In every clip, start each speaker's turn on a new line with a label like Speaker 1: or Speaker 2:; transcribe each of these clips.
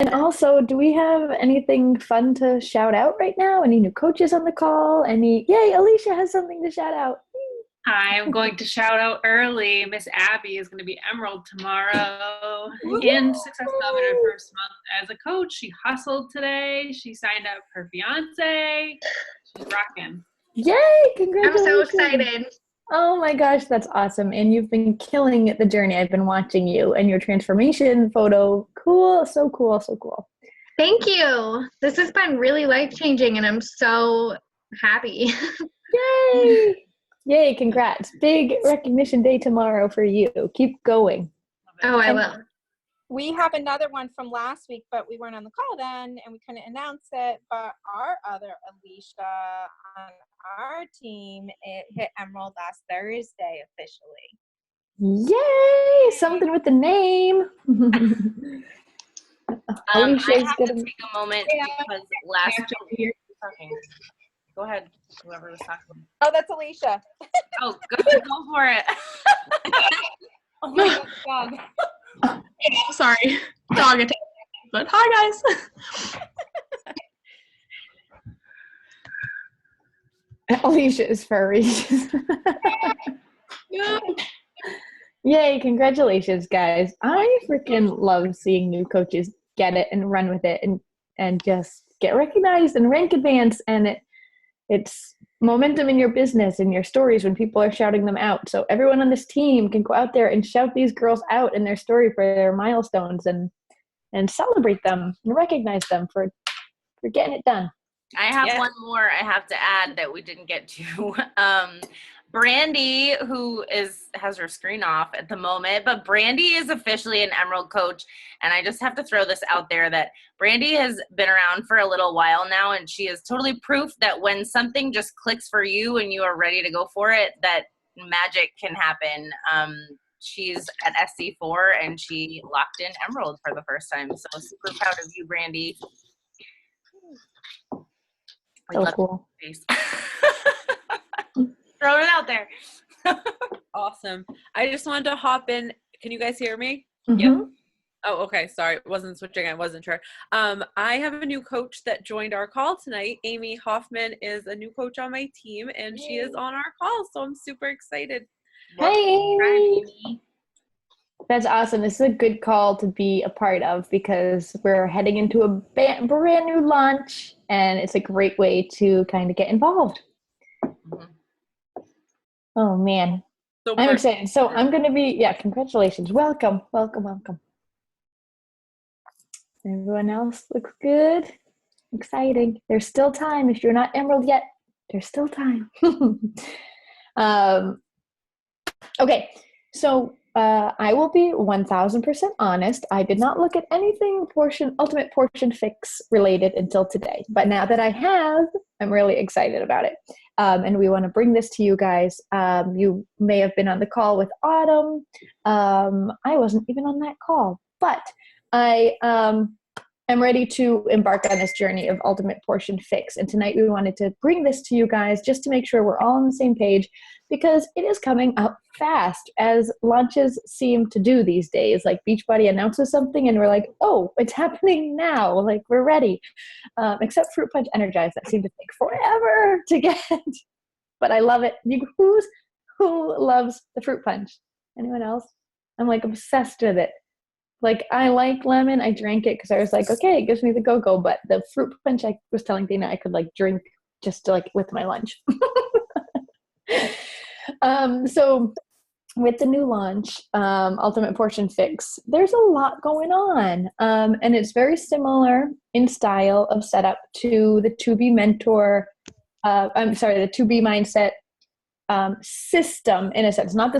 Speaker 1: And also, do we have anything fun to shout out right now? Any new coaches on the call? Yay, Alicia has something to shout out.
Speaker 2: I'm going to shout out early. Miss Abby is going to be Emerald tomorrow in Success Covenant first month as a coach. She hustled today. She signed up her fiance. She's rocking.
Speaker 1: Yay, congratulations.
Speaker 3: I'm so excited.
Speaker 1: Oh my gosh, that's awesome. And you've been killing the journey. I've been watching you and your transformation photo. Cool, so cool, so cool.
Speaker 3: Thank you. This has been really life-changing and I'm so happy.
Speaker 1: Yay! Yay, congrats. Big recognition day tomorrow for you. Keep going.
Speaker 3: Oh, I will.
Speaker 4: We have another one from last week, but we weren't on the call then and we couldn't announce it. But our other Alicia on our team, it hit Emerald last Thursday officially.
Speaker 1: Yay! Something with the name.
Speaker 5: I have to take a moment because last week. Go ahead, whoever was talking.
Speaker 4: Oh, that's Alicia.
Speaker 5: Oh, go for it.
Speaker 4: Oh my God.
Speaker 6: Sorry, dog attack. But hi,
Speaker 1: guys. Alicia is furry. Yay, congratulations, guys. I freaking love seeing new coaches get it and run with it and just get recognized and rank advance. And it's momentum in your business and your stories when people are shouting them out. So everyone on this team can go out there and shout these girls out in their story for their milestones and celebrate them and recognize them for getting it done.
Speaker 5: I have one more I have to add that we didn't get to. Brandy, who has her screen off at the moment, but Brandy is officially an Emerald coach. And I just have to throw this out there that Brandy has been around for a little while now, and she is totally proof that when something just clicks for you and you are ready to go for it, that magic can happen. She's at SC4 and she locked in Emerald for the first time. So super proud of you, Brandy.
Speaker 1: So cool.
Speaker 5: Throw it out there.
Speaker 6: Awesome. I just wanted to hop in. Can you guys hear me?
Speaker 1: Mm-hmm.
Speaker 6: Yep. Oh, okay. Sorry. It wasn't switching. I wasn't sure. I have a new coach that joined our call tonight. Amy Hoffman is a new coach on my team and she is on our call. So I'm super excited.
Speaker 1: Hey, Amy. That's awesome. This is a good call to be a part of because we're heading into a brand new launch and it's a great way to kind of get involved.
Speaker 5: Mm-hmm.
Speaker 1: Oh man, so I'm excited. So I'm going to be, congratulations. Welcome. Everyone else looks good. Exciting. There's still time. If you're not Emerald yet, there's still time. Okay. So I will be 1000% honest. I did not look at anything ultimate portion fix related until today, but now that I have, I'm really excited about it. And we want to bring this to you guys. You may have been on the call with Autumn. I wasn't even on that call, but I am ready to embark on this journey of ultimate portion fix. And tonight we wanted to bring this to you guys just to make sure we're all on the same page because it is coming up fast as launches seem to do these days. Like Beachbody announces something and we're like, oh, it's happening now. Like we're ready. Except Fruit Punch Energize, that seemed to take forever to get. But I love it. Who loves the Fruit Punch? Anyone else? I'm like obsessed with it. Like I like lemon. I drank it because I was like, okay, it gives me the go-go. But the Fruit Punch, I was telling Dana I could like drink just to, like with my lunch. So with the new launch, Ultimate Portion Fix, there's a lot going on. And it's very similar in style of setup to the To Be Mentor, the To Be Mindset system in a sense, not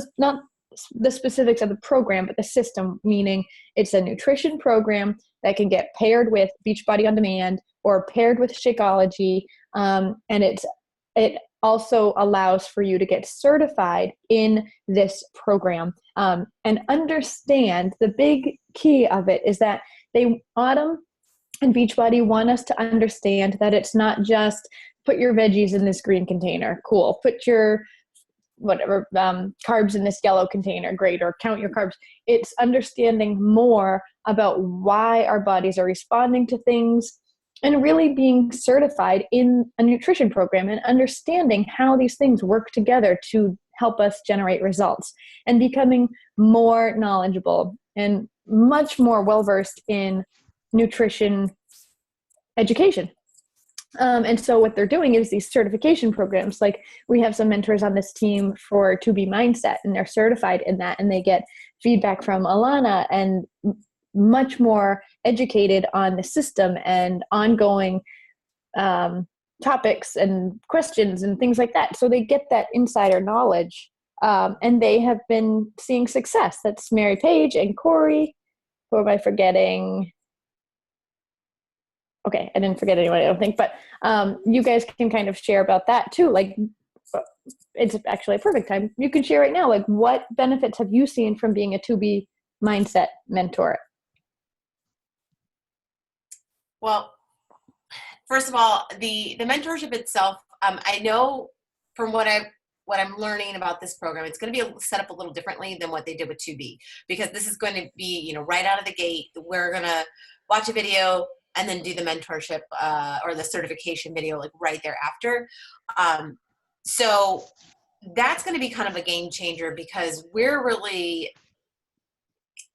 Speaker 1: the specifics of the program, but the system, meaning it's a nutrition program that can get paired with Beachbody On Demand or paired with Shakeology. And it also allows for you to get certified in this program. And understand the big key of it is that Autumn and Beachbody want us to understand that it's not just put your veggies in this green container. Cool. Put your whatever, carbs in this yellow container, great, or count your carbs. It's understanding more about why our bodies are responding to things, and really being certified in a nutrition program and understanding how these things work together to help us generate results, and becoming more knowledgeable and much more well-versed in nutrition education. And so what they're doing is these certification programs. Like, we have some mentors on this team for 2B Mindset, and they're certified in that, and they get feedback from Alana and much more educated on the system and ongoing topics and questions and things like that. So they get that insider knowledge, and they have been seeing success. That's Mary Page and Corey. Who am I forgetting? Okay, I didn't forget anyone, I don't think, but you guys can kind of share about that too. Like, it's actually a perfect time. You can share right now, like, what benefits have you seen from being a 2B Mindset mentor?
Speaker 7: Well, first of all, the mentorship itself, I know from what I'm learning about this program, it's going to be set up a little differently than what they did with 2B, because this is going to be, right out of the gate. We're going to watch a video and then do the mentorship or the certification video like right thereafter. So that's going to be kind of a game changer, because we're really,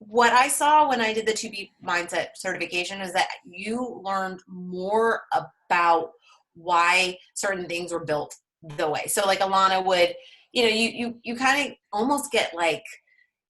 Speaker 7: what I saw when I did the 2B Mindset certification is that you learned more about why certain things were built the way. So like Alana would, you kind of almost get like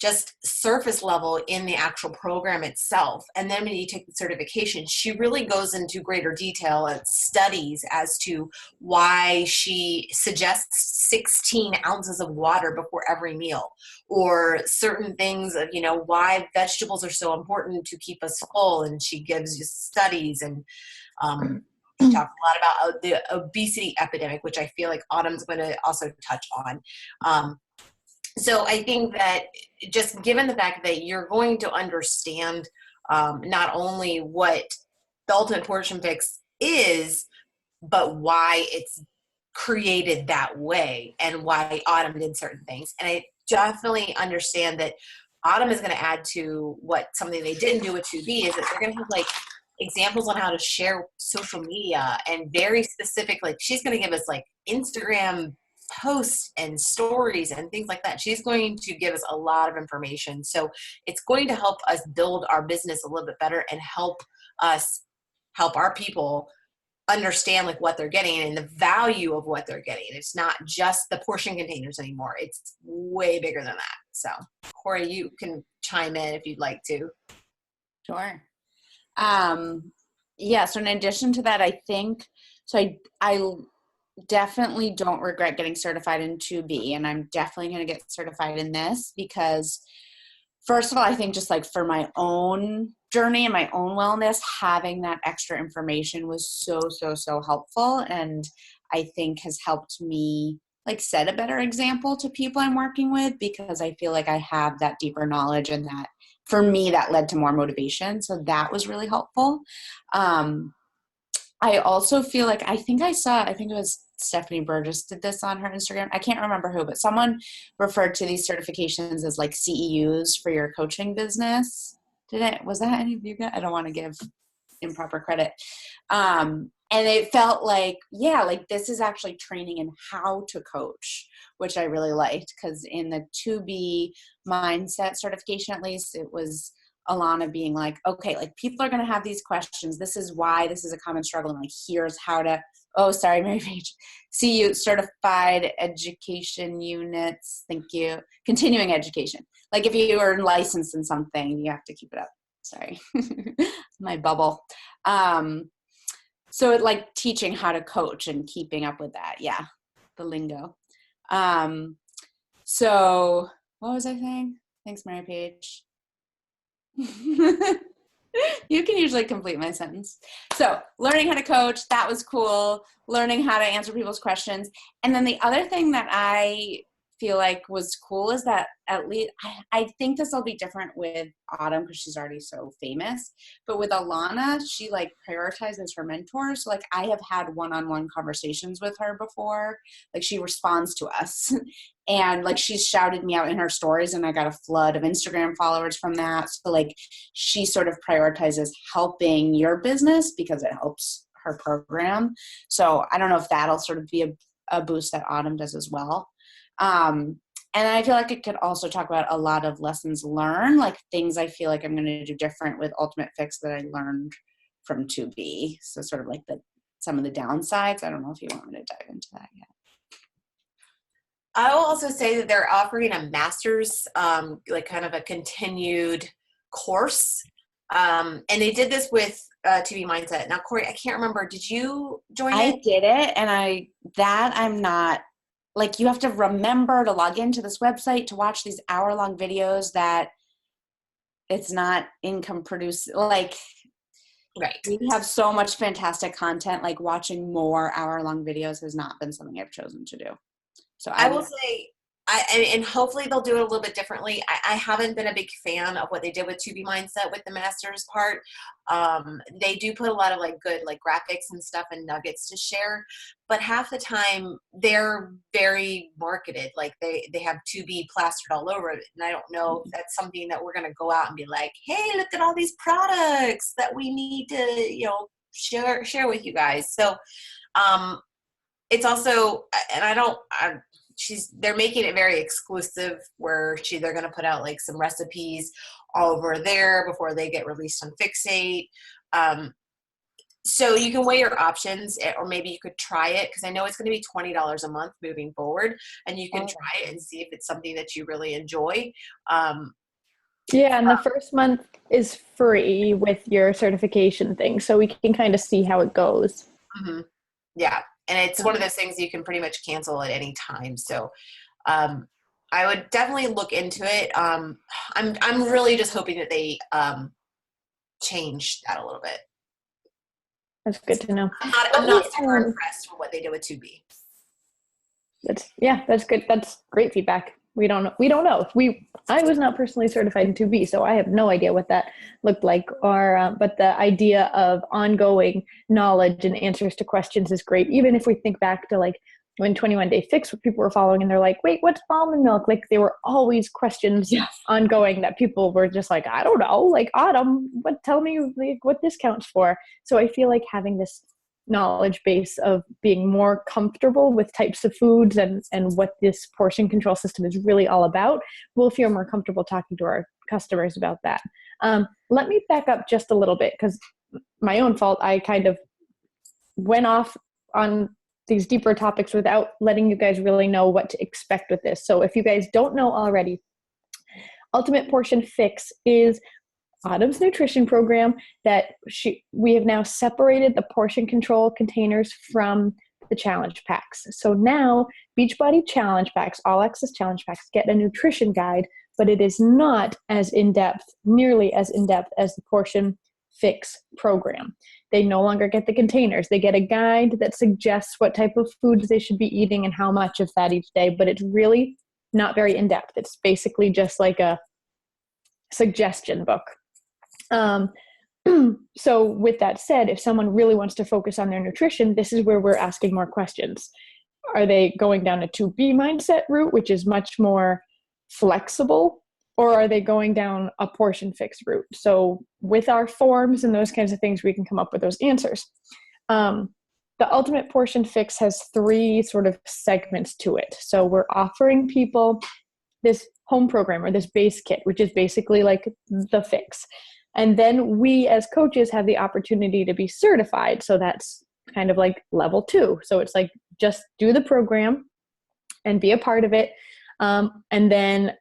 Speaker 7: just surface level in the actual program itself. And then when you take the certification, she really goes into greater detail and studies as to why she suggests 16 ounces of water before every meal, or certain things of, why vegetables are so important to keep us full. And she gives you studies, and she talks a lot about the obesity epidemic, which I feel like Autumn's going to also touch on. So I think that just given the fact that you're going to understand not only what the ultimate portion fix is, but why it's created that way and why Autumn did certain things. And I definitely understand that Autumn is going to add to something they didn't do with 2B, is that they're going to have like examples on how to share social media, and very specific, like she's going to give us like Instagram posts and stories and things like that. She's going to give us a lot of information. So it's going to help us build our business a little bit better, and help our people understand like what they're getting and the value of what they're getting. It's not just the portion containers anymore. It's way bigger than that. So Corey, you can chime in if you'd like to.
Speaker 8: Sure. Yeah. So in addition to that, I think, so I definitely don't regret getting certified in 2B, and I'm definitely going to get certified in this, because first of all, I think just like for my own journey and my own wellness, having that extra information was so, so, so helpful. And I think has helped me like set a better example to people I'm working with, because I feel like I have that deeper knowledge, and that for me, that led to more motivation. So that was really helpful. I also feel like, I think it was Stephanie Burgess did this on her Instagram. I can't remember who, but someone referred to these certifications as like CEUs for your coaching business. Was that any of you guys? I don't want to give improper credit. And it felt like, yeah, like this is actually training in how to coach, which I really liked, because in the 2B Mindset certification, at least, it was Alana being like, okay, like people are going to have these questions. This is why this is a common struggle. And like, here's how to, Mary Page, CU, certified education units. Thank you. Continuing education. Like if you are licensed in something, you have to keep it up. Sorry. My bubble. So it like teaching how to coach and keeping up with that. Yeah. The lingo. So what was I saying? Thanks, Mary Page. You can usually complete my sentence. So learning how to coach, that was cool. Learning how to answer people's questions. And then the other thing that I feel like was cool is that at least I think this will be different with Autumn because she's already so famous. But with Alana, she like prioritizes her mentors. So like I have had one-on-one conversations with her before. Like she responds to us. And like she's shouted me out in her stories and I got a flood of Instagram followers from that. So like she sort of prioritizes helping your business because it helps her program. So I don't know if that'll sort of be a boost that Autumn does as well. And I feel like it could also talk about a lot of lessons learned, like things I feel like I'm going to do different with Ultimate Fix that I learned from 2B. So sort of like some of the downsides. I don't know if you want me to dive into that yet.
Speaker 7: I will also say that they're offering a master's, like kind of a continued course. And they did this with 2B Mindset. Now, Corey, I can't remember. Did you join it?
Speaker 8: I did it, and I'm not, like, you have to remember to log into this website to watch these hour-long videos that it's not income producing. Like,
Speaker 7: right.
Speaker 8: We have so much fantastic content. Like, watching more hour-long videos has not been something I've chosen to do. So
Speaker 7: I will say, and hopefully they'll do it a little bit differently. I haven't been a big fan of what they did with 2B Mindset with the master's part. They do put a lot of like good like graphics and stuff and nuggets to share, but half the time they're very marketed. Like they have 2B plastered all over it. And I don't know if that's something that we're going to go out and be like, hey, look at all these products that we need to, share with you guys. So, it's also, and they're making it very exclusive where they're going to put out like some recipes all over there before they get released on Fixate. So you can weigh your options, or maybe you could try it, because I know it's going to be $20 a month moving forward, and you can try it and see if it's something that you really enjoy.
Speaker 1: Yeah, and the first month is free with your certification thing, so we can kind of see how it goes.
Speaker 7: Mm-hmm. Yeah. And it's one of those things you can pretty much cancel at any time. So I would definitely look into it. I'm really just hoping that they change that a little bit.
Speaker 1: That's good to know.
Speaker 7: I'm not super impressed with what they did with 2B.
Speaker 1: That's good. That's great feedback. We don't know. I was not personally certified in 2B, so I have no idea what that looked like. But the idea of ongoing knowledge and answers to questions is great. Even if we think back to like when 21 Day Fix, people were following and they're like, wait, what's almond milk? Like there were always questions ongoing that people were just like, I don't know, like Autumn, tell me like, what this counts for. So I feel like having this knowledge base of being more comfortable with types of foods and what this portion control system is really all about, we'll feel more comfortable talking to our customers about that. Let me back up just a little bit, because my own fault, I kind of went off on these deeper topics without letting you guys really know what to expect with this. So if you guys don't know already, Ultimate Portion Fix is Autumn's nutrition program that we have now separated the portion control containers from the challenge packs. So now Beachbody challenge packs, all access challenge packs, get a nutrition guide, but it is not as in-depth, nearly as in-depth as the Portion Fix program. They no longer get the containers. They get a guide that suggests what type of foods they should be eating and how much of that each day, but it's really not very in-depth. It's basically just like a suggestion book. So with that said, if someone really wants to focus on their nutrition, this is where we're asking more questions. Are they going down a 2B mindset route, which is much more flexible, or are they going down a portion fix route? So with our forms and those kinds of things, we can come up with those answers. The Ultimate Portion Fix has 3 sort of segments to it. So we're offering people this home program or this base kit, which is basically like the fix. And then we as coaches have the opportunity to be certified. So that's kind of like level 2. So it's like just do the program and be a part of it. And then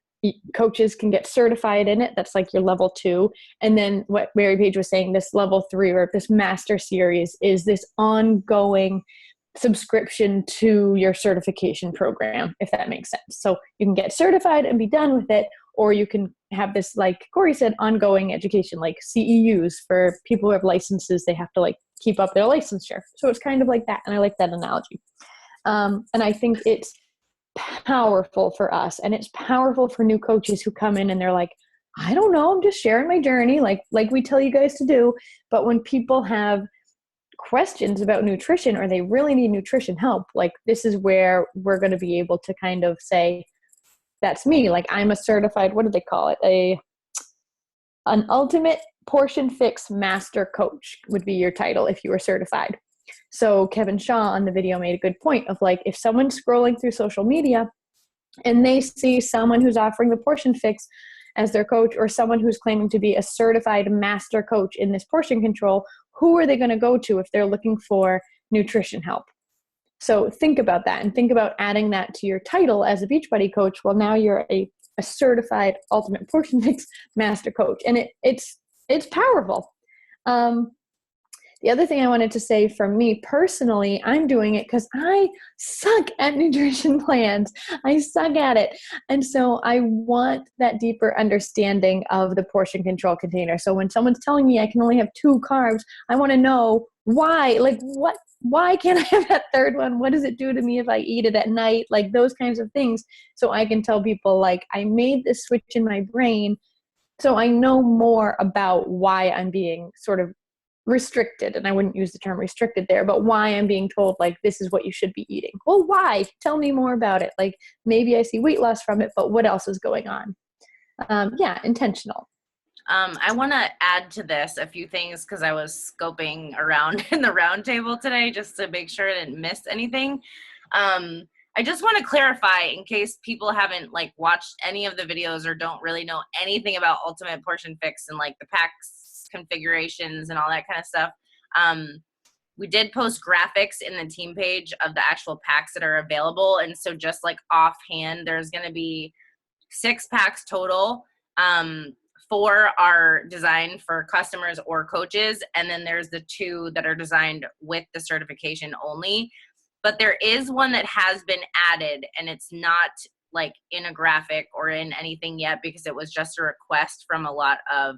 Speaker 1: coaches can get certified in it. That's like your level 2. And then what Mary Page was saying, this level 3 or this master series is this ongoing subscription to your certification program, if that makes sense. So you can get certified and be done with it, or you can have this, like Corey said, ongoing education, like CEUs for people who have licenses. They have to like keep up their licensure. So it's kind of like that. And I like that analogy. And I think it's powerful for us, and it's powerful for new coaches who come in and they're like, I don't know, I'm just sharing my journey, like we tell you guys to do. But when people have questions about nutrition or they really need nutrition help, like this is where we're going to be able to kind of say, that's me. Like I'm a certified, what do they call it? An ultimate portion fix master coach would be your title if you were certified. So Kevin Shaw on the video made a good point of like, if someone's scrolling through social media and they see someone who's offering the portion fix as their coach, or someone who's claiming to be a certified master coach in this portion control, who are they going to go to if they're looking for nutrition help? So think about that, and think about adding that to your title as a Beachbody coach. Well, now you're a certified ultimate portion fix master coach, and it's powerful. The other thing I wanted to say for me personally, I'm doing it because I suck at nutrition plans. I suck at it. And so I want that deeper understanding of the portion control container. So when someone's telling me I can only have 2 carbs, I want to know why. Like, why can't I have that third one? What does it do to me if I eat it at night? Like those kinds of things. So I can tell people, like, I made this switch in my brain, so I know more about why I'm being sort of restricted, and I wouldn't use the term restricted there, but why I'm being told, like, this is what you should be eating. Well, why? Tell me more about it. Like, maybe I see weight loss from it, but what else is going on? Intentional.
Speaker 5: I want to add to this a few things because I was scoping around in the round table today just to make sure I didn't miss anything. I just want to clarify in case people haven't like watched any of the videos or don't really know anything about Ultimate Portion Fix and like the packs configurations and all that kind of stuff. We did post graphics in the team page of the actual packs that are available. And so just like offhand, there's going to be 6 packs total. 4 are designed for customers or coaches. And then there's the 2 that are designed with the certification only. But there is one that has been added, and it's not like in a graphic or in anything yet because it was just a request from a lot of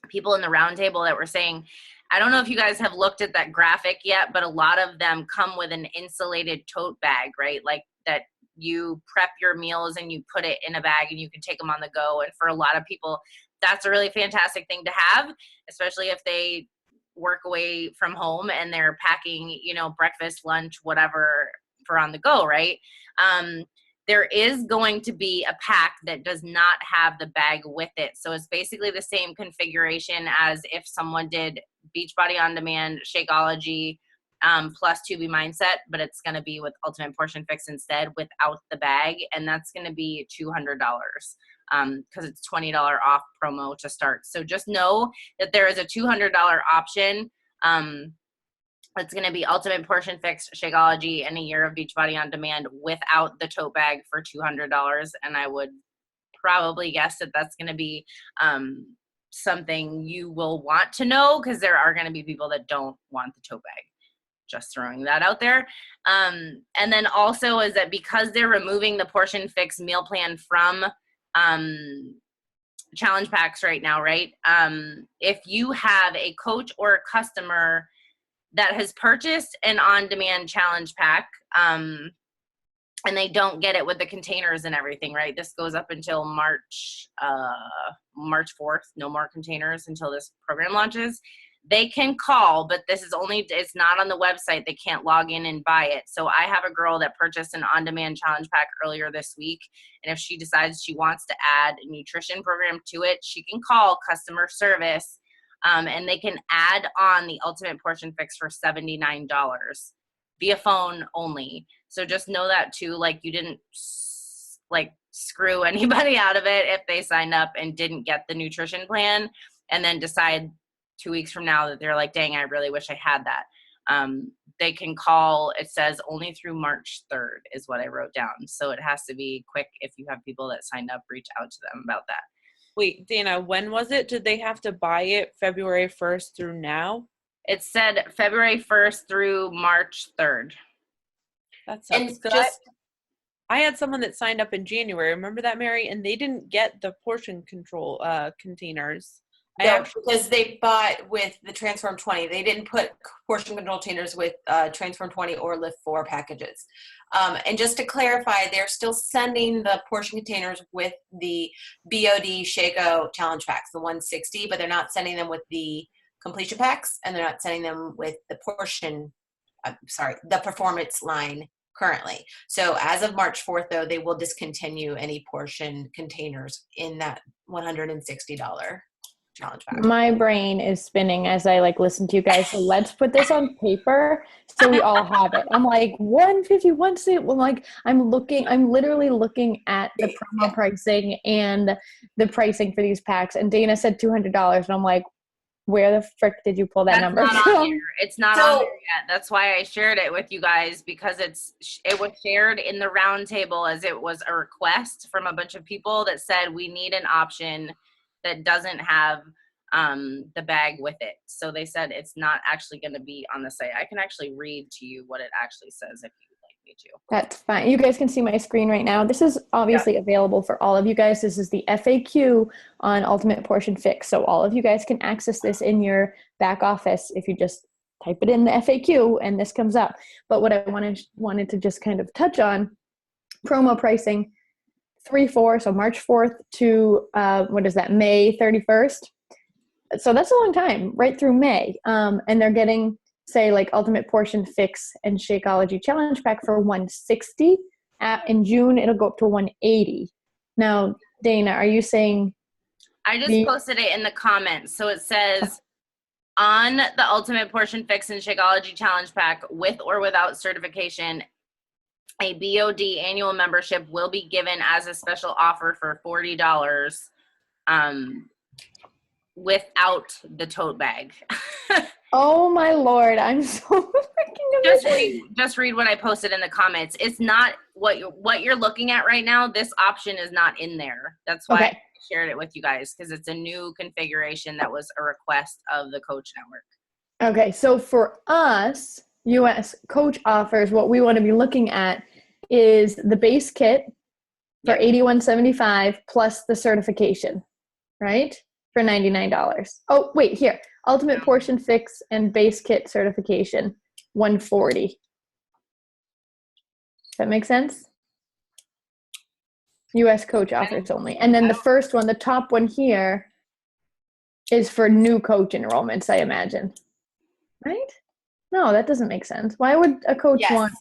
Speaker 5: people in the roundtable that were saying, I don't know if you guys have looked at that graphic yet, but a lot of them come with an insulated tote bag, right? Like that you prep your meals and you put it in a bag and you can take them on the go. And for a lot of people, that's a really fantastic thing to have, especially if they work away from home and they're packing, breakfast, lunch, whatever for on the go, right? There is going to be a pack that does not have the bag with it. So it's basically the same configuration as if someone did Beachbody On Demand, Shakeology, plus 2B Mindset, but it's going to be with Ultimate Portion Fix instead without the bag. And that's going to be $200 because it's $20 off promo to start. So just know that there is a $200 option. It's going to be Ultimate Portion Fix, Shakeology, and a year of Beachbody On Demand without the tote bag for $200. And I would probably guess that that's going to be something you will want to know because there are going to be people that don't want the tote bag. Just throwing that out there. And then also is that because they're removing the Portion Fix meal plan from challenge packs right now, right? If you have a coach or a customer that has purchased an on-demand challenge pack, and they don't get it with the containers and everything, right? This goes up until March 4th, no more containers until this program launches. They can call, but it's not on the website. They can't log in and buy it. So I have a girl that purchased an on-demand challenge pack earlier this week. And if she decides she wants to add a nutrition program to it, she can call customer service. And they can add on the Ultimate Portion Fix for $79 via phone only. So just know that too, like you didn't like screw anybody out of it if they signed up and didn't get the nutrition plan and then decide 2 weeks from now that they're like, dang, I really wish I had that. They can call, it says only through March 3rd is what I wrote down. So it has to be quick. If you have people that signed up, reach out to them about that.
Speaker 6: Wait, Dana, when was it? Did they have to buy it February 1st through now?
Speaker 5: It said February 1st through March 3rd.
Speaker 6: That sucks.
Speaker 7: And
Speaker 6: I had someone that signed up in January. Remember that, Mary? And they didn't get the portion control containers.
Speaker 7: Because they bought with the Transform 20. They didn't put portion control containers with Transform 20 or Lift 4 packages. And just to clarify, they're still sending the portion containers with the BOD Shako challenge packs, the 160, but they're not sending them with the completion packs, and they're not sending them with the the performance line currently. So as of March 4th, though, they will discontinue any portion containers in that $160 challenge pack.
Speaker 1: My brain is spinning as I like listen to you guys. So let's put this on paper so we all have it. I'm like 151 cent. Well, like I'm literally looking at the promo pricing and the pricing for these packs. And Dana said $200, and I'm like, where the frick did you pull that number
Speaker 5: not
Speaker 1: from?
Speaker 5: on there. It's not on there yet. That's why I shared it with you guys, because it was shared in the roundtable as it was a request from a bunch of people that said we need an option that doesn't have the bag with it. So they said it's not actually going to be on the site. I can actually read to you what it actually says if you'd like me to.
Speaker 1: That's fine. You guys can see my screen right now. This is obviously available for all of you guys. This is the FAQ on Ultimate Portion Fix. So all of you guys can access this in your back office if you just type it in the FAQ and this comes up. But what I wanted to just kind of touch on, promo pricing, 3/4, so March 4th to May 31st. So that's a long time, right through May. And they're getting, say, like Ultimate Portion Fix and Shakeology Challenge Pack for $160. In June, it'll go up to $180. Now, Dana, are you saying?
Speaker 5: I just posted it in the comments. So it says, on the Ultimate Portion Fix and Shakeology Challenge Pack, with or without certification, a BOD annual membership will be given as a special offer for $40 without the tote bag.
Speaker 1: Oh my Lord, I'm so freaking
Speaker 5: just read what I posted in the comments. It's not what you're looking at right now. This option is not in there. That's why I shared it with you guys, because it's a new configuration that was a request of the Coach Network.
Speaker 1: Okay, so for us, US Coach offers, what we want to be looking at is the base kit for $81.75 plus the certification, right? For $99. Oh, wait, here. Ultimate Portion Fix and base kit certification, $140. Does that make sense? US Coach offers only. And then the first one, the top one here, is for new coach enrollments, I imagine. Right? No, that doesn't make sense. Why would a coach want?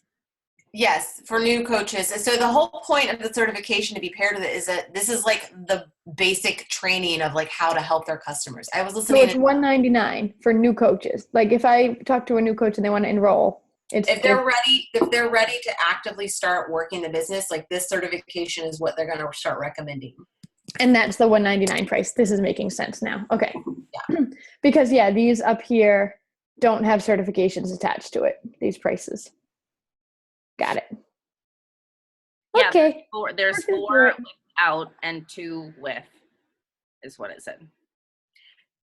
Speaker 7: Yes, for new coaches. So the whole point of the certification, to be paired with it, is that this is like the basic training of like how to help their customers. I was listening.
Speaker 1: So it's $199 for new coaches. Like if I talk to a new coach and they want to enroll,
Speaker 7: if they're ready to actively start working the business, like this certification is what they're going to start recommending.
Speaker 1: And that's the $199 price. This is making sense now. Okay. Yeah. Because these up here don't have certifications attached to it. These prices. Got it.
Speaker 5: Yeah,
Speaker 1: okay.
Speaker 5: There's four without and 2 with, is what it said.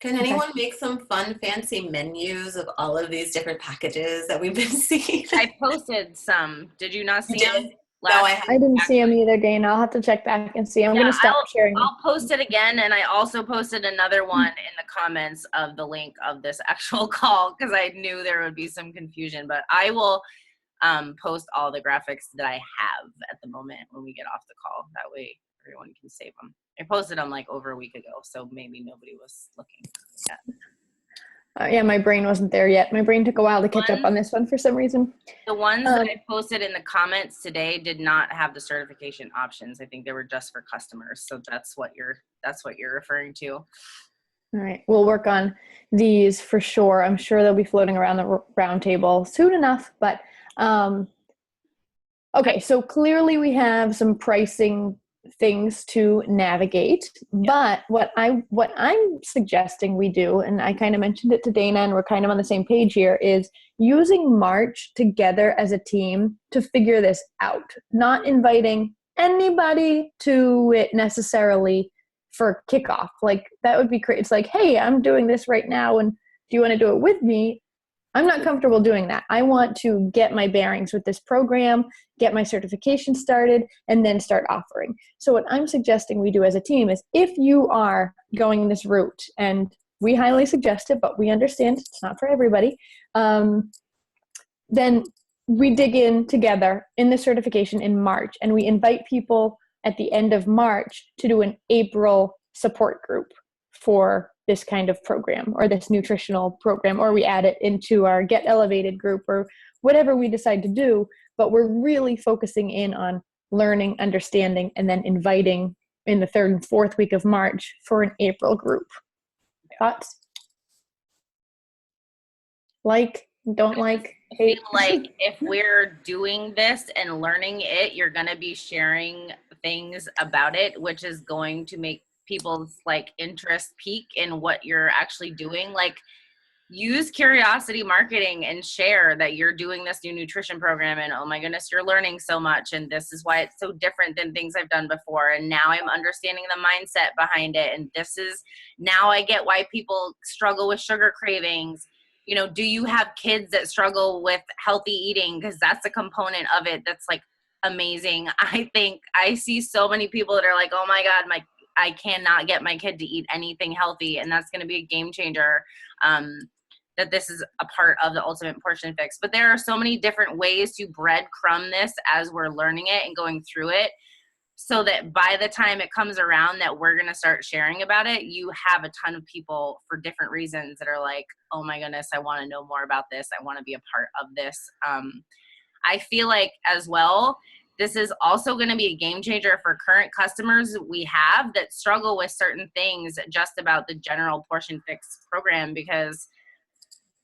Speaker 7: Can anyone make some fun, fancy menus of all of these different packages that we've been seeing?
Speaker 5: I posted some. Did you not see them?
Speaker 7: No, I
Speaker 1: didn't see them either, Dana. I'll have to check back and see. I'm going to stop sharing them.
Speaker 5: I'll post it again, and I also posted another one in the comments of the link of this actual call, because I knew there would be some confusion. But I will post all the graphics that I have at the moment when we get off the call. That way everyone can save them. I posted them like over a week ago, so maybe nobody was looking yet.
Speaker 1: My brain wasn't there yet. My brain took a while to catch up on this one for some reason.
Speaker 5: The ones that I posted in the comments today did not have the certification options. I think they were just for customers. So that's what you're referring to.
Speaker 1: All right. We'll work on these for sure. I'm sure they'll be floating around the round table soon enough, but okay, so clearly we have some pricing things to navigate, but what I'm suggesting we do, and I kind of mentioned it to Dana and we're kind of on the same page here, is using March together as a team to figure this out, not inviting anybody to it necessarily for kickoff. Like that would be great. It's like, hey, I'm doing this right now and do you want to do it with me? I'm not comfortable doing that. I want to get my bearings with this program, get my certification started, and then start offering. So what I'm suggesting we do as a team is, if you are going this route, and we highly suggest it, but we understand it's not for everybody, then we dig in together in the certification in March, and we invite people at the end of March to do an April support group for this kind of program or this nutritional program, or we add it into our Get Elevated group or whatever we decide to do. but we're really focusing in on learning, understanding, and then inviting in the 3rd and 4th week of March for an April group. Thoughts? Like, don't like,
Speaker 5: I
Speaker 1: hate?
Speaker 5: feel like if we're doing this and learning it, you're going to be sharing things about it, which is going to make people's like interest peak in what you're actually doing. Like, use curiosity marketing and share that you're doing this new nutrition program, and oh my goodness, you're learning so much, and this is why it's so different than things I've done before, and now I'm understanding the mindset behind it, and this is, now I get why people struggle with sugar cravings. You know, do you have kids that struggle with healthy eating? Because that's a component of it that's like amazing. I think I see so many people that are like, oh my God, I cannot get my kid to eat anything healthy, and that's going to be a game changer. That this is a part of the Ultimate Portion Fix. But there are so many different ways to breadcrumb this as we're learning it and going through it, so that by the time it comes around that we're going to start sharing about it, you have a ton of people for different reasons that are like, oh my goodness, I want to know more about this. I want to be a part of this. I feel like as well, this is also going to be a game changer for current customers we have that struggle with certain things just about the general Portion Fix program, because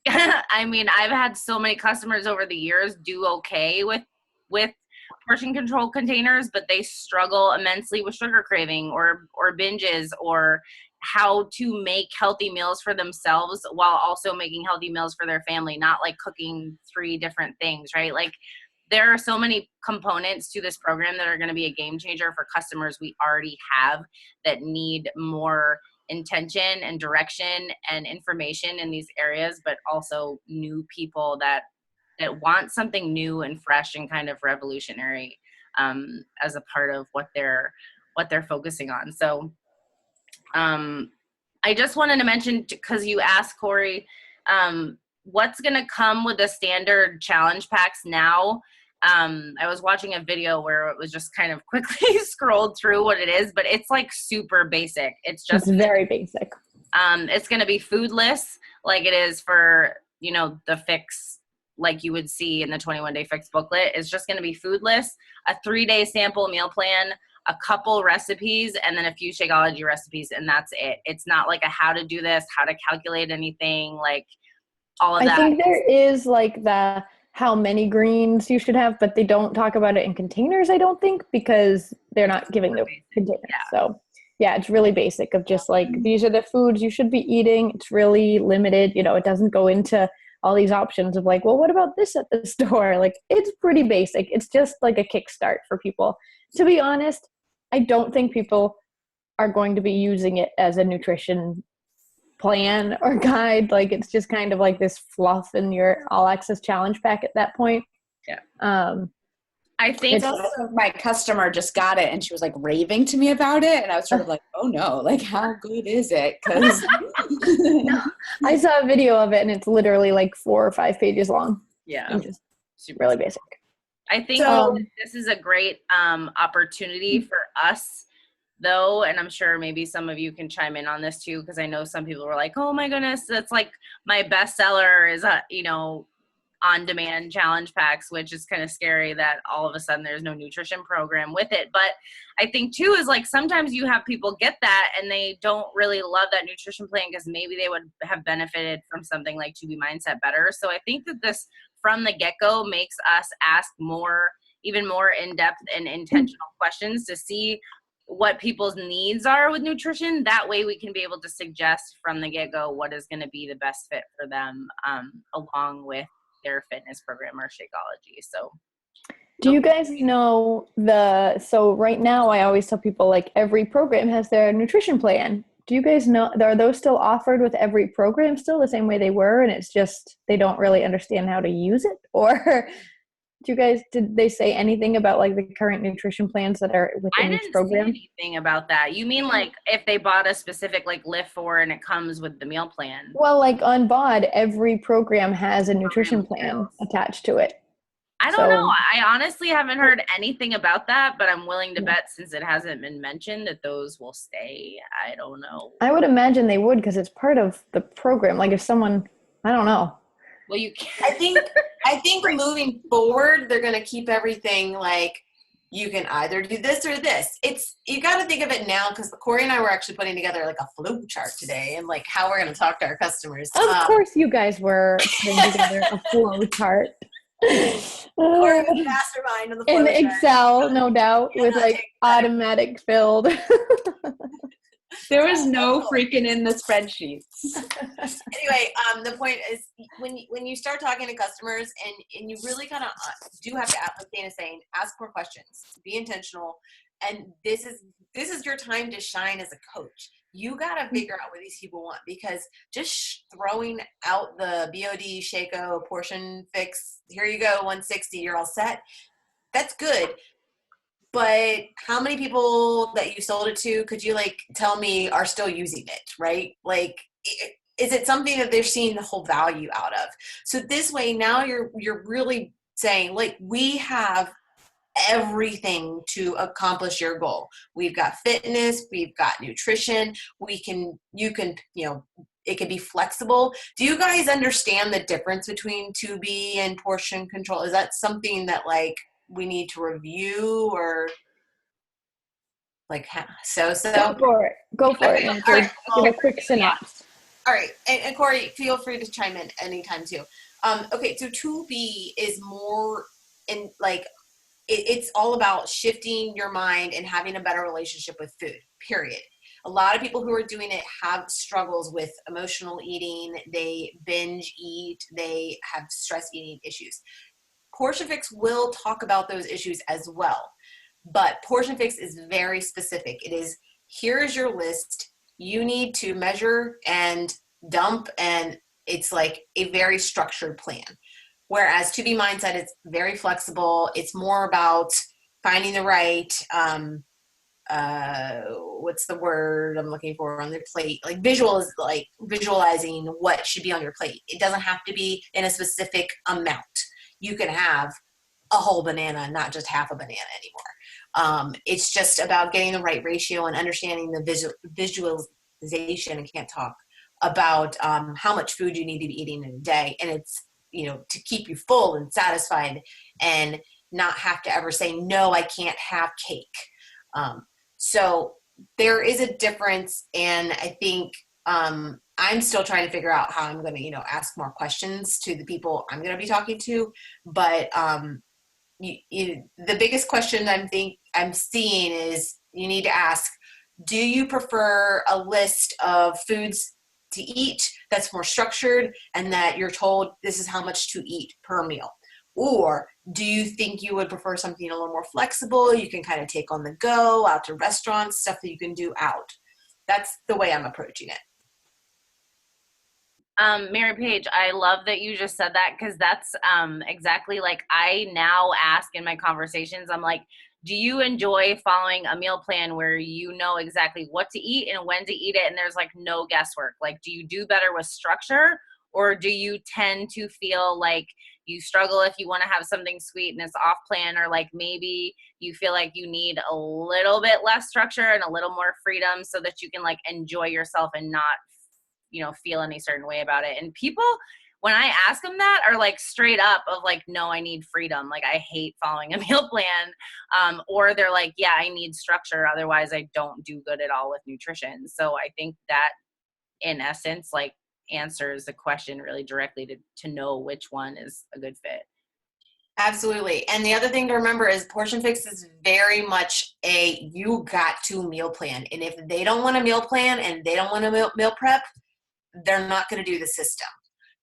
Speaker 5: I mean, I've had so many customers over the years do okay with portion control containers, but they struggle immensely with sugar craving or binges, or how to make healthy meals for themselves while also making healthy meals for their family, not like cooking 3 different things, right? Like, there are so many components to this program that are going to be a game changer for customers we already have that need more intention and direction and information in these areas, but also new people that want something new and fresh and kind of revolutionary as a part of what they're focusing on. So I just wanted to mention, because you asked, Corey, what's going to come with the standard challenge packs now. I was watching a video where it was just kind of quickly scrolled through what it is, but it's like super basic. It's
Speaker 1: very basic.
Speaker 5: It's going to be foodless, like it is for, you know, the fix, like you would see in the 21-day fix booklet. It's just going to be foodless, a 3-day sample meal plan, a couple recipes, and then a few Shakeology recipes, and that's it. It's not like a how to do this, how to calculate anything, like all of that.
Speaker 1: I think there is like the how many greens you should have, but they don't talk about it in containers, I don't think, because they're not giving the containers. Yeah. So yeah, it's really basic of just like, these are the foods you should be eating. It's really limited. You know, it doesn't go into all these options of like, well, what about this at the store? Like, it's pretty basic. It's just like a kickstart for people. To be honest, I don't think people are going to be using it as a nutrition plan or guide. Like, it's just kind of like this fluff in your all access challenge pack at that point.
Speaker 5: Yeah. I think
Speaker 8: also my customer just got it and she was like raving to me about it, and I was sort of like, oh no, like how good is it? Because
Speaker 1: I saw a video of it and it's literally like 4 or 5 pages long.
Speaker 5: Yeah,
Speaker 1: just really basic.
Speaker 5: I think this is a great opportunity for us, though, and I'm sure maybe some of you can chime in on this too, because I know some people were like, oh my goodness, that's like my bestseller is you know, on-demand challenge packs, which is kind of scary that all of a sudden there's no nutrition program with it. But I think too is like, sometimes you have people get that and they don't really love that nutrition plan because maybe they would have benefited from something like 2B Mindset better. So I think that this from the get-go makes us ask more, even more in-depth and intentional questions to see what people's needs are with nutrition. That way we can be able to suggest from the get-go what is going to be the best fit for them, along with their fitness program or Shakeology. So
Speaker 1: do you guys know so right now I always tell people like every program has their nutrition plan. Do you guys know, are those still offered with every program still the same way they were, and it's just they don't really understand how to use it? Or did they say anything about like the current nutrition plans that are within each program?
Speaker 5: I didn't see anything about that. You mean like if they bought a specific like Lift 4 and it comes with the meal plan?
Speaker 1: Well, like on BOD, every program has a nutrition plan attached to it.
Speaker 5: I don't know. I honestly haven't heard anything about that, but I'm willing to bet, since it hasn't been mentioned, that those will stay. I don't know.
Speaker 1: I would imagine they would, because it's part of the program. Like if someone, I don't know.
Speaker 5: Well, you can't.
Speaker 7: I think moving forward, they're going to keep everything like you can either do this or this. You got to think of it now, because Corey and I were actually putting together like a flow chart today and like how we're going to talk to our customers.
Speaker 1: Of course, you guys were putting together a flow chart.
Speaker 7: Corey was the mastermind of the flow
Speaker 1: In
Speaker 7: chart.
Speaker 1: Excel, no doubt, with like automatic filled.
Speaker 9: There was no freaking in the spreadsheets.
Speaker 7: Anyway, the point is when you start talking to customers and you really kind of do have to, like Dana's saying, ask more questions, be intentional, and this is your time to shine as a coach. You got to figure out what these people want, because just throwing out the BOD, Shaco, portion fix, here you go, 160, you're all set. That's good. But how many people that you sold it to, could you like tell me, are still using it, right? Like, is it something that they're seeing the whole value out of? So this way, now you're really saying, like, we have everything to accomplish your goal. We've got fitness, we've got nutrition, you can, it can be flexible. Do you guys understand the difference between 2B and portion control? Is that something that like we need to review, or like so?
Speaker 1: Go for it.
Speaker 7: All right.
Speaker 1: Give a quick synopsis.
Speaker 7: All right, and Corey, feel free to chime in anytime too. Okay, so 2B is more in like it's all about shifting your mind and having a better relationship with food, period. A lot of people who are doing it have struggles with emotional eating, they binge eat, they have stress eating issues. Portion Fix will talk about those issues as well, but Portion Fix is very specific. It is, here is your list. You need to measure and dump, and it's like a very structured plan. Whereas 2B Mindset, it's very flexible. It's more about finding the right, what's the word I'm looking for on their plate? Like visualizing what should be on your plate. It doesn't have to be in a specific amount. You can have a whole banana, not just half a banana anymore. It's just about getting the right ratio and understanding the visualization, I can't talk, about how much food you need to be eating in a day. And it's, to keep you full and satisfied and not have to ever say, no, I can't have cake. So there is a difference. And I think I'm still trying to figure out how I'm going to, ask more questions to the people I'm going to be talking to. But the biggest question I'm seeing is, you need to ask, do you prefer a list of foods to eat that's more structured and that you're told this is how much to eat per meal? Or do you think you would prefer something a little more flexible? You can kind of take on the go, out to restaurants, stuff that you can do out. That's the way I'm approaching it.
Speaker 5: Mary Paige, I love that you just said that, because that's exactly like I now ask in my conversations. I'm like, do you enjoy following a meal plan where you know exactly what to eat and when to eat it, and there's like no guesswork? Like, do you do better with structure, or do you tend to feel like you struggle if you want to have something sweet and it's off plan, or like maybe you feel like you need a little bit less structure and a little more freedom so that you can like enjoy yourself and not feel any certain way about it? And people, when I ask them that, are like straight up of like, no, I need freedom. Like, I hate following a meal plan. Or they're like, yeah, I need structure. Otherwise I don't do good at all with nutrition. So I think that in essence, like, answers the question really directly to know which one is a good fit.
Speaker 7: Absolutely. And the other thing to remember is Portion Fix is very much a you got to meal plan. And if they don't want a meal plan and they don't want a meal prep, they're not going to do the system.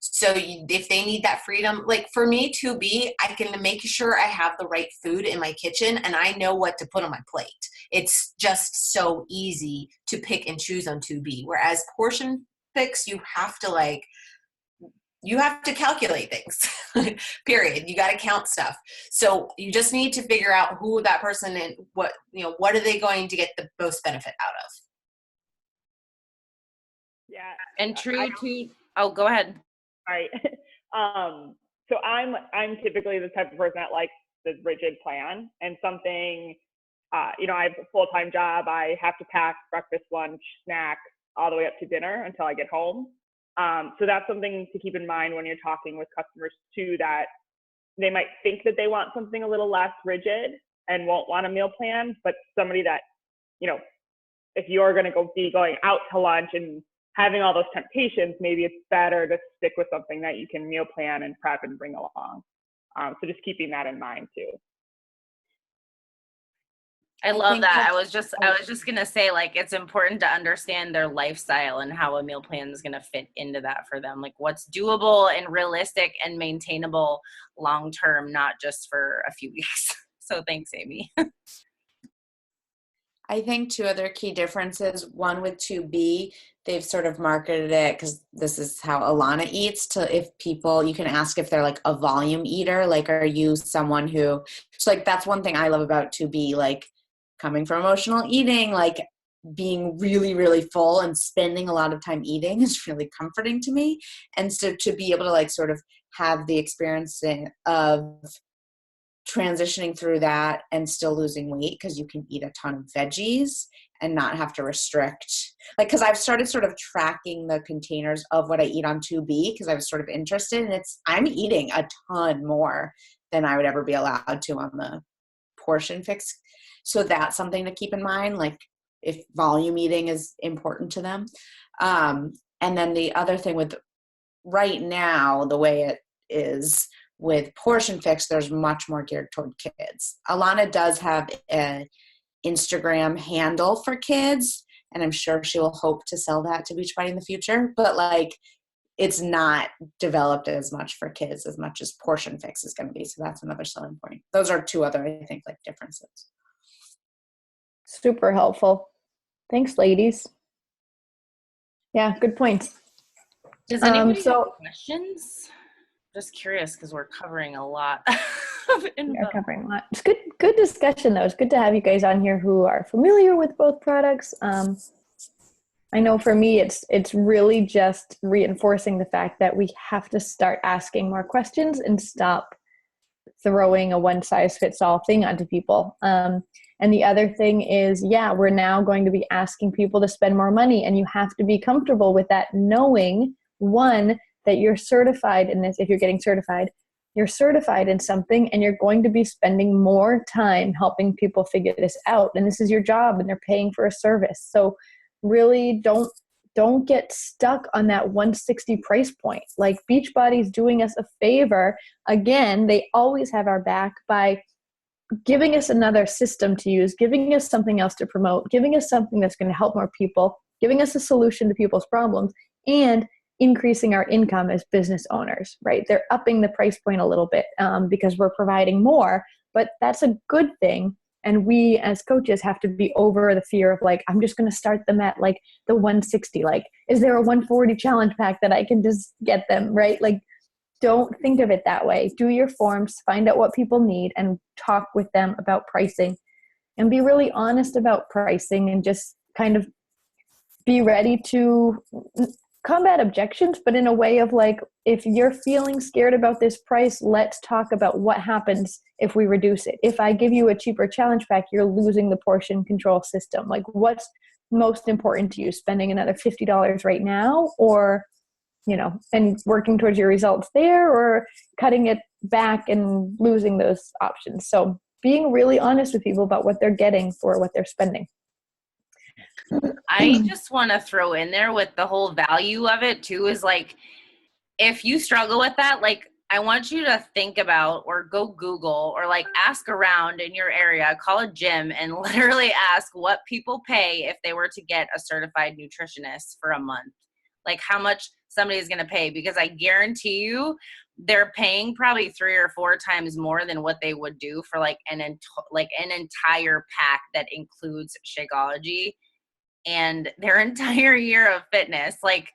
Speaker 7: So if they need that freedom, like for me, 2B, I can make sure I have the right food in my kitchen and I know what to put on my plate. It's just so easy to pick and choose on 2B. Whereas Portion Fix, you have to calculate things, period. You got to count stuff. So you just need to figure out who that person and what are they going to get the most benefit out of.
Speaker 10: Yeah.
Speaker 5: And true to, go ahead.
Speaker 10: All right. So I'm typically the type of person that likes this rigid plan and something, I have a full-time job. I have to pack breakfast, lunch, snack, all the way up to dinner until I get home. So that's something to keep in mind when you're talking with customers too, that they might think that they want something a little less rigid and won't want a meal plan, but somebody that, you know, if you're going to be going out to lunch and having all those temptations, maybe it's better to stick with something that you can meal plan and prep and bring along. So just keeping that in mind too.
Speaker 5: I love that. I was just gonna say, like, it's important to understand their lifestyle and how a meal plan is gonna fit into that for them. Like, what's doable and realistic and maintainable long term, not just for a few weeks. So thanks, Amy.
Speaker 8: I think two other key differences. One with 2B, they've sort of marketed it, because this is how Alana eats, to if people, you can ask if they're like a volume eater. Like, are you someone who, so like that's one thing I love about 2B, like coming from emotional eating, like being really, really full and spending a lot of time eating is really comforting to me. And so to be able to like sort of have the experience of transitioning through that and still losing weight, because you can eat a ton of veggies and not have to restrict, like, because I've started sort of tracking the containers of what I eat on 2B, because I was sort of interested, and I'm eating a ton more than I would ever be allowed to on the portion fix. So that's something to keep in mind, like if volume eating is important to them. And then the other thing with right now, the way it is with Portion Fix, there's much more geared toward kids. Alana does have an Instagram handle for kids, and I'm sure she will hope to sell that to Beachbody in the future. But like, it's not developed as much for kids as much as Portion Fix is going to be. So that's another selling point. Those are two other, I think, like differences.
Speaker 1: Super helpful. Thanks, ladies. Yeah, good points.
Speaker 5: Does anybody have questions? Just curious, because we're covering a lot of info.
Speaker 1: We're covering a lot. It's good discussion, though. It's good to have you guys on here who are familiar with both products. I know for me, it's really just reinforcing the fact that we have to start asking more questions and stop throwing a one-size-fits-all thing onto people. And the other thing is, yeah, we're now going to be asking people to spend more money, and you have to be comfortable with that, knowing, one, that you're certified in this. If you're getting certified, you're certified in something, and you're going to be spending more time helping people figure this out. And this is your job, and they're paying for a service. So really don't get stuck on that 160 price point. Like, Beachbody's doing us a favor. Again, they always have our back by giving us another system to use, giving us something else to promote, giving us something that's going to help more people, giving us a solution to people's problems, and increasing our income as business owners, right? They're upping the price point a little bit because we're providing more, but that's a good thing. And we as coaches have to be over the fear of like, I'm just going to start them at like the 160. Like, is there a 140 challenge pack that I can just get them, right? Like, don't think of it that way. Do your forms, find out what people need, and talk with them about pricing, and be really honest about pricing, and just kind of be ready to combat objections, but in a way of like, if you're feeling scared about this price, let's talk about what happens if we reduce it. If I give you a cheaper challenge pack, you're losing the portion control system. Like, what's most important to you? Spending another $50 right now, or, you know, and working towards your results there, or cutting it back and losing those options. So being really honest with people about what they're getting for what they're spending.
Speaker 5: I just want to throw in there with the whole value of it too, is like, if you struggle with that, like, I want you to think about, or go Google, or like ask around in your area, call a gym and literally ask what people pay if they were to get a certified nutritionist for a month. Like, how much somebody is going to pay, because I guarantee you they're paying probably 3 or 4 times more than what they would do for like an entire pack that includes Shakeology and their entire year of fitness. Like,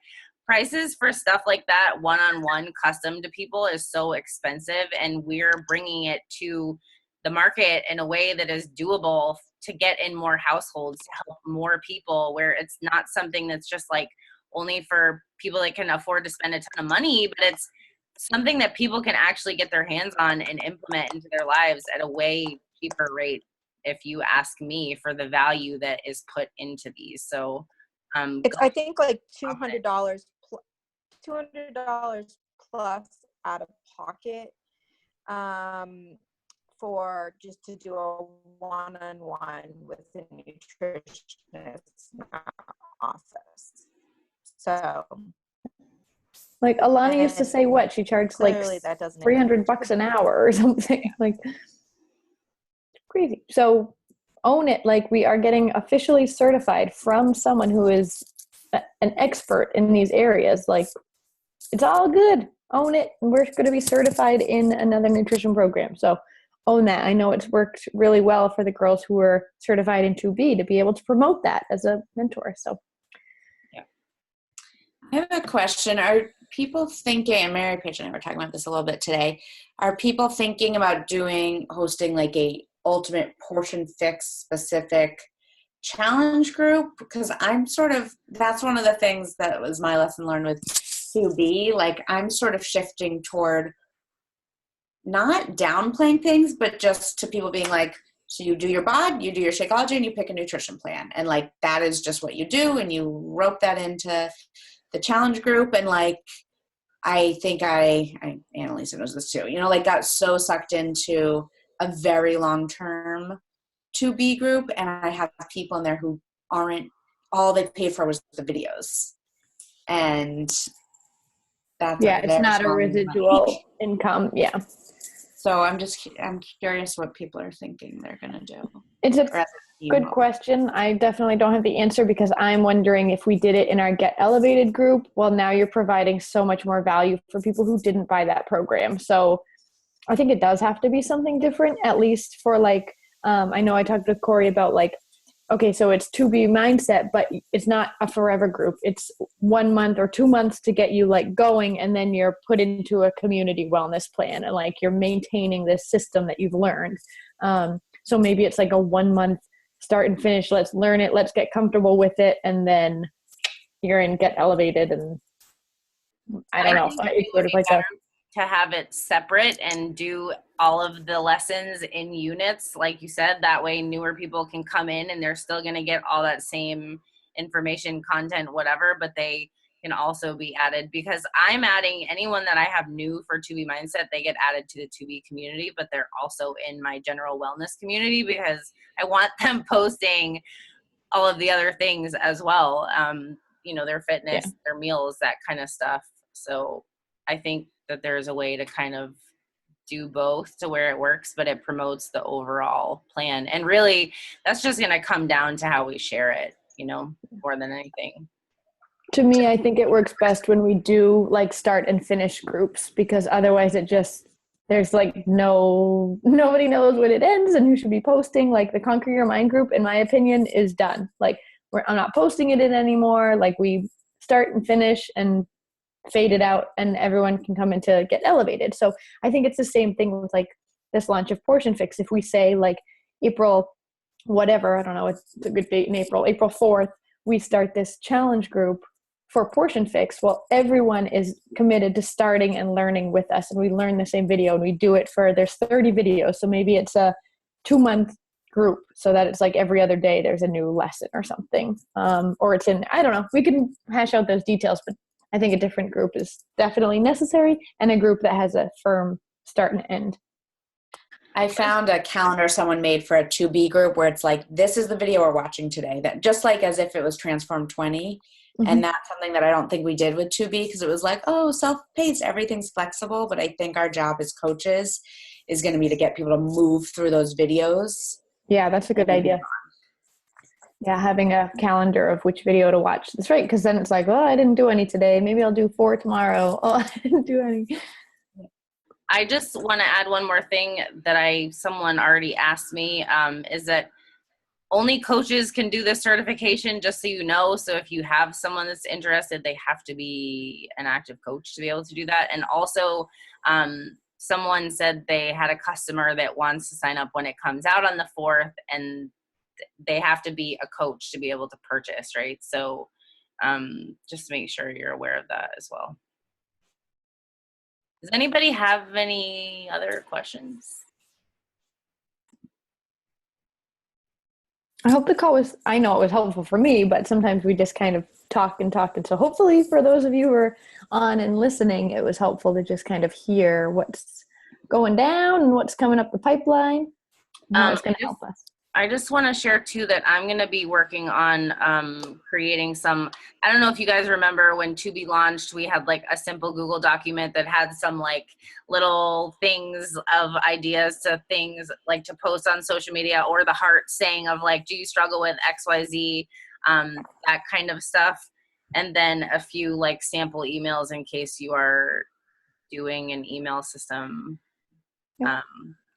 Speaker 5: prices for stuff like that, one-on-one custom to people, is so expensive, and we're bringing it to the market in a way that is doable to get in more households, to help more people, where it's not something that's just like only for people that can afford to spend a ton of money, but it's something that people can actually get their hands on and implement into their lives at a way cheaper rate, if you ask me, for the value that is put into these. So
Speaker 4: it's, I think, like $200 $200 plus out of pocket for just to do a one-on-one with a nutritionist in our office. So,
Speaker 1: like Alana used to say, what she charged like
Speaker 4: clearly that doesn't
Speaker 1: $300 an hour or something. Like crazy. So own it. Like we are getting officially certified from someone who is an expert in these areas. Like it's all good. Own it. We're going to be certified in another nutrition program. So own that. I know it's worked really well for the girls who were certified in 2B to be able to promote that as a mentor. So
Speaker 8: yeah. I have a question. Are people thinking, and Mary Paige and I were talking about this a little bit today, are people thinking about hosting like a ultimate portion fix specific challenge group? Because that's one of the things that was my lesson learned with 2B. Like I'm sort of shifting toward not downplaying things, but just to people being like, so you do your bod, you do your Shakeology, and you pick a nutrition plan. And like, that is just what you do. And you rope that into the challenge group. And like, I think Annalisa knows this too, like got so sucked into a very long-term 2B group. And I have people in there who all they paid for was the videos. And that's
Speaker 1: it's not a residual income. Yeah.
Speaker 8: So I'm curious what people are thinking they're going to do.
Speaker 1: It's a good question. I definitely don't have the answer because I'm wondering if we did it in our Get Elevated group. Well, now you're providing so much more value for people who didn't buy that program. So I think it does have to be something different, at least for like, I know I talked with Corey about like, okay, so it's 2B mindset, but it's not a forever group. It's 1 month or 2 months to get you like going, and then you're put into a community wellness plan, and like you're maintaining this system that you've learned. So maybe it's like a 1 month start and finish. Let's learn it. Let's get comfortable with it, and then you're in Get Elevated. And I don't know. It's sort of like
Speaker 5: to have it separate and do all of the lessons in units, like you said. That way newer people can come in and they're still going to get all that same information, content, whatever, but they can also be added, because I'm adding anyone that I have new for 2B mindset, they get added to the 2B community, but they're also in my general wellness community because I want them posting all of the other things as well. Their fitness, their meals, that kind of stuff. So I think that there's a way to kind of do both to where it works, but it promotes the overall plan. And really, that's just going to come down to how we share it, more than anything.
Speaker 1: To me, I think it works best when we do like start and finish groups, because otherwise there's like nobody knows when it ends and who should be posting. Like the Conquer Your Mind group, in my opinion, is done. Like I'm not posting it in anymore. Like we start and finish and fade it out, and everyone can come in to Get Elevated. So I think it's the same thing with like this launch of Portion Fix. If we say like April, whatever, I don't know, it's a good date in April 4th, we start this challenge group for Portion Fix. Well, everyone is committed to starting and learning with us, and we learn the same video, and we do it there's 30 videos. So maybe it's a 2-month group, so that it's like every other day there's a new lesson or something. Or it's I don't know, we can hash out those details, but I think a different group is definitely necessary, and a group that has a firm start and end.
Speaker 8: I found a calendar someone made for a 2B group where it's like, this is the video we're watching today, that just like as if it was Transform 20. Mm-hmm. And that's something that I don't think we did with 2B, because it was like, oh, self-paced, everything's flexible. But I think our job as coaches is going to be to get people to move through those videos.
Speaker 1: Yeah, that's a good idea. Yeah, having a calendar of which video to watch. That's right, because then it's like, oh, I didn't do any today. Maybe I'll do 4 tomorrow. Oh, I didn't do any.
Speaker 5: I just want to add one more thing that someone already asked me, is that only coaches can do this certification, just so you know. So if you have someone that's interested, they have to be an active coach to be able to do that. And also, someone said they had a customer that wants to sign up when it comes out on the 4th, and they have to be a coach to be able to purchase, right? So just make sure you're aware of that as well. Does anybody have any other questions?
Speaker 1: I hope the call I know it was helpful for me, but sometimes we just kind of talk and talk. And so hopefully for those of you who are on and listening, it was helpful to just kind of hear what's going down and what's coming up the pipeline and how it's going to help us.
Speaker 5: I just want to share too that I'm going to be working on creating some, I don't know if you guys remember when Tubi launched, we had like a simple Google document that had some like little things of ideas to things like to post on social media, or the heart saying of like, do you struggle with XYZ, that kind of stuff. And then a few like sample emails in case you are doing an email system.
Speaker 1: Yep.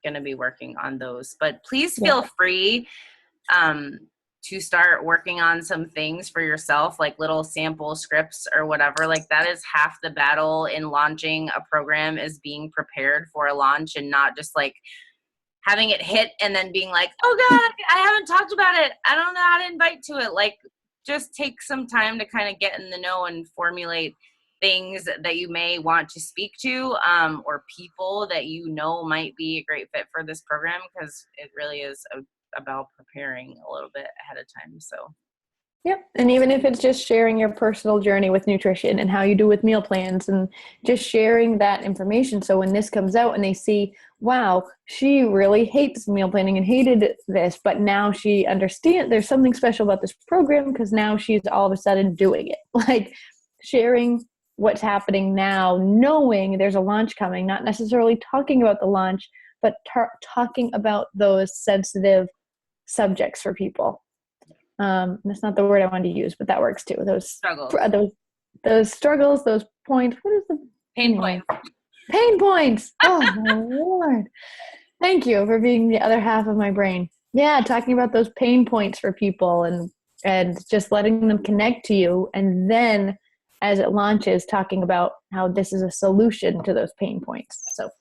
Speaker 5: Going to be working on those, but please feel free to start working on some things for yourself, like little sample scripts or whatever. Like that is half the battle in launching a program, is being prepared for a launch and not just like having it hit and then being like, oh God, I haven't talked about it, I don't know how to invite to it. Like just take some time to kind of get in the know and formulate things that you may want to speak to, or people that you know might be a great fit for this program, because it really is about preparing a little bit ahead of time. So
Speaker 1: yep. And even if it's just sharing your personal journey with nutrition and how you do with meal plans, and just sharing that information, so when this comes out and they see, wow, she really hates meal planning and hated this, but now she understands there's something special about this program because now she's all of a sudden doing it. Like sharing what's happening now, knowing there's a launch coming, not necessarily talking about the launch, but talking about those sensitive subjects for people. That's not the word I wanted to use, but that works too. Those struggles, those points. What is the
Speaker 5: pain points?
Speaker 1: Pain points. Oh my Lord. Thank you for being the other half of my brain. Yeah, talking about those pain points for people and just letting them connect to you, and then as it launches, talking about how this is a solution to those pain points. So,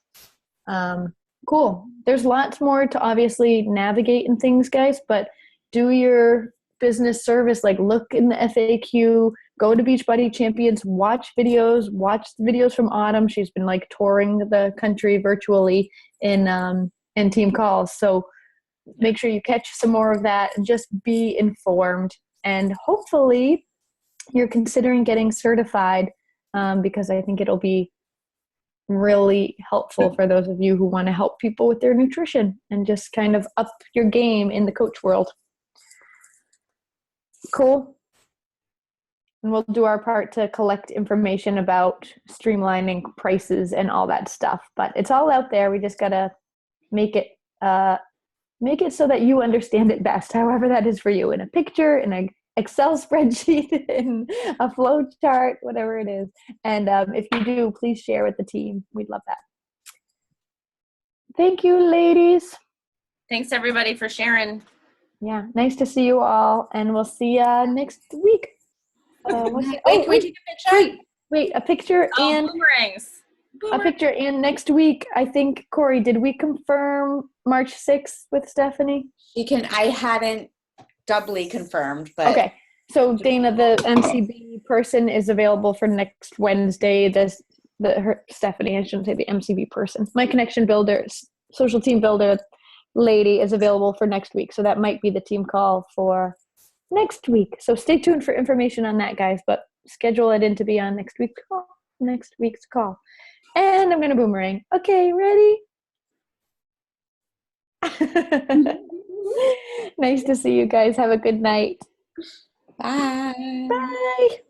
Speaker 1: cool. There's lots more to obviously navigate in things, guys, but do your business service, like look in the FAQ, go to Beachbody Champions, watch the videos from Autumn. She's been like touring the country virtually in team calls. So make sure you catch some more of that and just be informed. And hopefully you're considering getting certified, because I think it'll be really helpful for those of you who want to help people with their nutrition and just kind of up your game in the coach world. Cool. And we'll do our part to collect information about streamlining prices and all that stuff. But it's all out there. We just got to make it so that you understand it best, however that is for you, in a picture, in an Excel spreadsheet, in a flow chart, whatever it is. And if you do, please share with the team. We'd love that. Thank you, ladies.
Speaker 5: Thanks everybody for sharing.
Speaker 1: Yeah, nice to see you all, and we'll see you next week.
Speaker 8: Wait, can we take a picture?
Speaker 1: Wait, a picture and
Speaker 5: boomerangs.
Speaker 1: A picture and next week. I think, Corey, did we confirm March 6th with Stephanie?
Speaker 8: I hadn't doubly confirmed, but
Speaker 1: okay. So Dana, the MCB person, is available for next Wednesday. Stephanie, I shouldn't say the MCB person. My connection builder, social team builder lady is available for next week. So that might be the team call for next week. So stay tuned for information on that, guys, but schedule it in to be on next week's call. And I'm going to boomerang. Okay, ready? Nice to see you guys. Have a good night.
Speaker 8: bye.
Speaker 1: Bye.